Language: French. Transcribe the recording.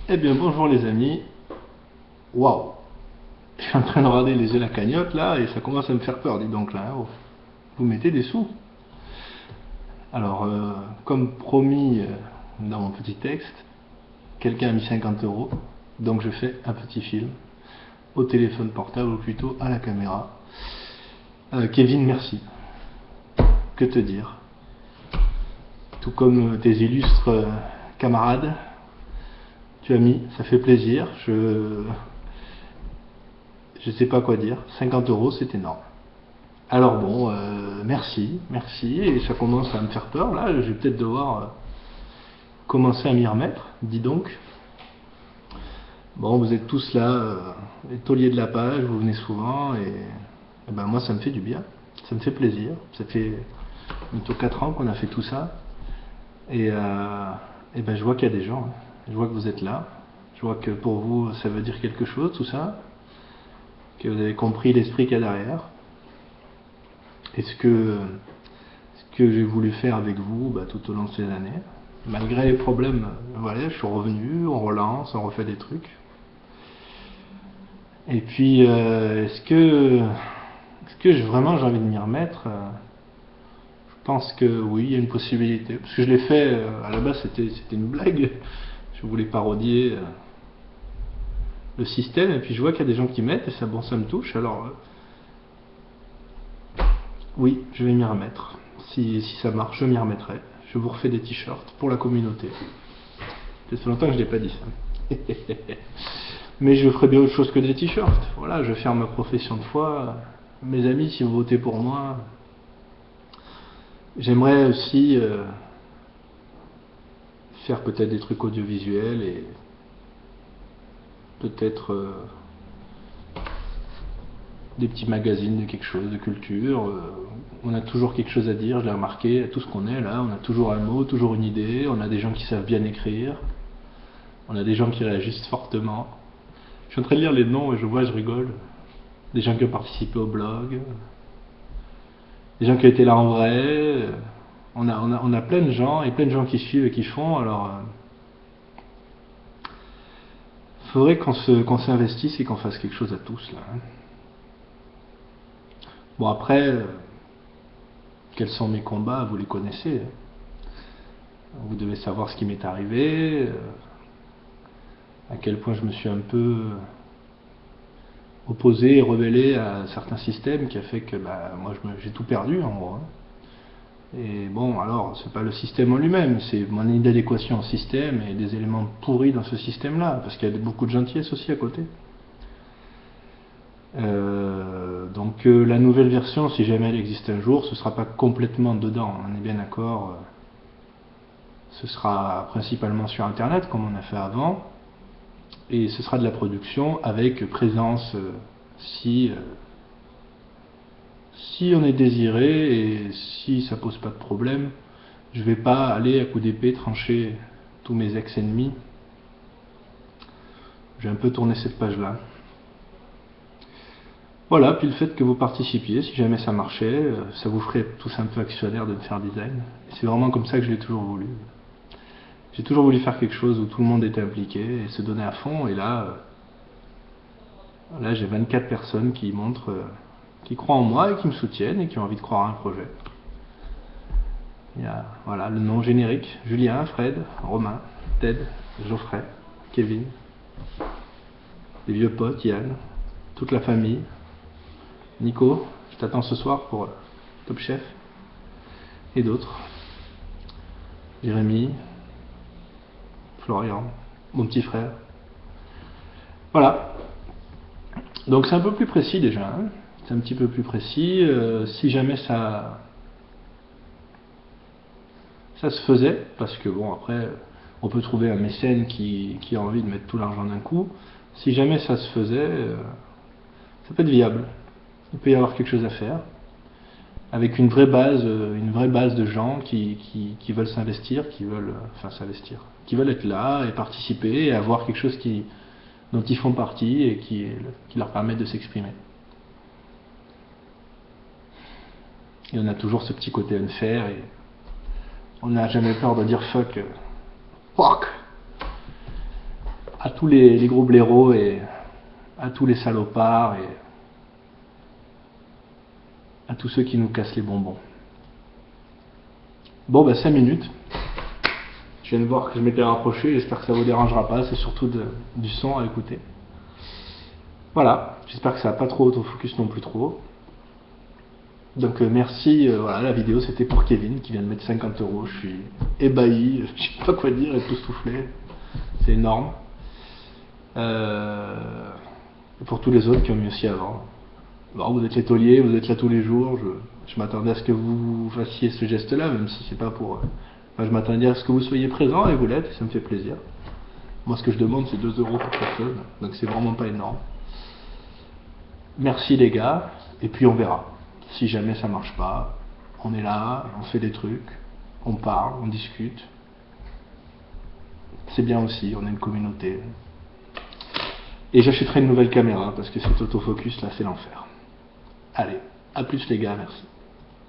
Eh bien bonjour les amis, waouh, je suis en train de regarder les yeux la cagnotte là et ça commence à me faire peur, dis donc là, oh. Vous mettez des sous. Alors comme promis dans mon petit texte, quelqu'un a mis 50 euros, donc je fais un petit film au téléphone portable ou plutôt à la caméra. Kevin, merci, que te dire, tout comme tes illustres camarades, tu as mis, ça fait plaisir, je sais pas quoi dire, 50 euros c'est énorme. Alors bon, merci, merci, et ça commence à me faire peur, là, je vais peut-être devoir commencer à m'y remettre, dis donc. Bon, vous êtes tous là, les tauliers de la page, vous venez souvent, et ben moi ça me fait du bien, ça me fait plaisir, ça fait bientôt 4 ans qu'on a fait tout ça, et ben je vois qu'il y a des gens, hein. Je vois que vous êtes là, je vois que pour vous ça veut dire quelque chose tout ça, que vous avez compris l'esprit qu'il y a derrière. Est-ce que j'ai voulu faire avec vous tout au long de ces années. Malgré les problèmes, voilà, je suis revenu, on relance, on refait des trucs. Et puis, vraiment j'ai envie de m'y remettre Je pense que oui, il y a une possibilité. Parce que je l'ai fait, à la base c'était une blague. Je voulais parodier le système, et puis je vois qu'il y a des gens qui mettent, et ça, bon, ça me touche. Alors, oui, je vais m'y remettre. Si ça marche, je m'y remettrai. Je vous refais des t-shirts pour la communauté. Ça fait longtemps que je n'ai pas dit ça. Mais je ferai bien autre chose que des t-shirts. Voilà, je vais faire ma profession de foi. Mes amis, si vous votez pour moi, j'aimerais aussi faire peut-être des trucs audiovisuels et peut-être des petits magazines de quelque chose, de culture. On a toujours quelque chose à dire, je l'ai remarqué, à tout ce qu'on est là, on a toujours un mot, toujours une idée, on a des gens qui savent bien écrire, on a des gens qui réagissent fortement. Je suis en train de lire les noms et je vois, je rigole. Des gens qui ont participé au blog, des gens qui ont été là en vrai. On a plein de gens, et plein de gens qui suivent et qui font. Alors, faudrait qu'on s'investisse et qu'on fasse quelque chose à tous là, hein. Bon, après, quels sont mes combats, vous les connaissez, hein. Vous devez savoir ce qui m'est arrivé, à quel point je me suis un peu opposé et rebellé à certains systèmes, qui a fait que moi j'ai tout perdu en gros, hein. Et bon, alors, c'est pas le système en lui-même, c'est mon inadéquation au système et des éléments pourris dans ce système-là, parce qu'il y a beaucoup de gentillesse aussi à côté. Donc la nouvelle version, si jamais elle existe un jour, ce sera pas complètement dedans, on est bien d'accord. Ce sera principalement sur Internet, comme on a fait avant, et ce sera de la production avec présence, si on est désiré et si ça pose pas de problème. Je vais pas aller à coup d'épée trancher tous mes ex-ennemis. J'ai un peu tourné cette page-là. Voilà, puis le fait que vous participiez, si jamais ça marchait, ça vous ferait tous un peu actionnaire de me faire design. C'est vraiment comme ça que je l'ai toujours voulu. J'ai toujours voulu faire quelque chose où tout le monde était impliqué et se donnait à fond, et là j'ai 24 personnes qui montrent, qui croient en moi et qui me soutiennent et qui ont envie de croire à un projet. Il y a voilà, le nom générique: Julien, Fred, Romain, Ted, Geoffrey, Kevin, les vieux potes, Yann, toute la famille. Nico, je t'attends ce soir pour Top Chef, et d'autres. Jérémy, Florian, mon petit frère. Voilà. Donc c'est un peu plus précis déjà, hein. C'est un petit peu plus précis. Si jamais ça se faisait, parce que bon, après, on peut trouver un mécène qui a envie de mettre tout l'argent d'un coup. Si jamais ça se faisait, ça peut être viable. Il peut y avoir quelque chose à faire, avec une vraie base de gens qui veulent s'investir, qui veulent être là et participer et avoir quelque chose dont ils font partie et qui leur permet de s'exprimer. Et on a toujours ce petit côté unfair, et on n'a jamais peur de dire fuck. Fuck. tous les gros blaireaux et à tous les salopards et à tous ceux qui nous cassent les bonbons. Bon, ben 5 minutes. Je viens de voir que je m'étais rapproché, j'espère que ça vous dérangera pas, c'est surtout du son à écouter. Voilà, j'espère que ça va pas trop autofocus non plus trop. Donc merci, voilà, la vidéo c'était pour Kevin qui vient de mettre 50 €, je suis ébahi, je sais pas quoi dire, époustouflé, c'est énorme. Et pour tous les autres qui ont mis aussi avant. Alors, vous êtes les tauliers, vous êtes là tous les jours, je m'attendais à ce que vous fassiez ce geste-là, même si c'est pas pour... Enfin, je m'attendais à ce que vous soyez présent et vous l'êtes, ça me fait plaisir. Moi ce que je demande c'est 2 € pour personne, donc c'est vraiment pas énorme. Merci les gars, et puis on verra. Si jamais ça marche pas, on est là, on fait des trucs, on parle, on discute. C'est bien aussi, on est une communauté. Et j'achèterai une nouvelle caméra parce que cet autofocus là c'est l'enfer. Allez, à plus les gars, merci.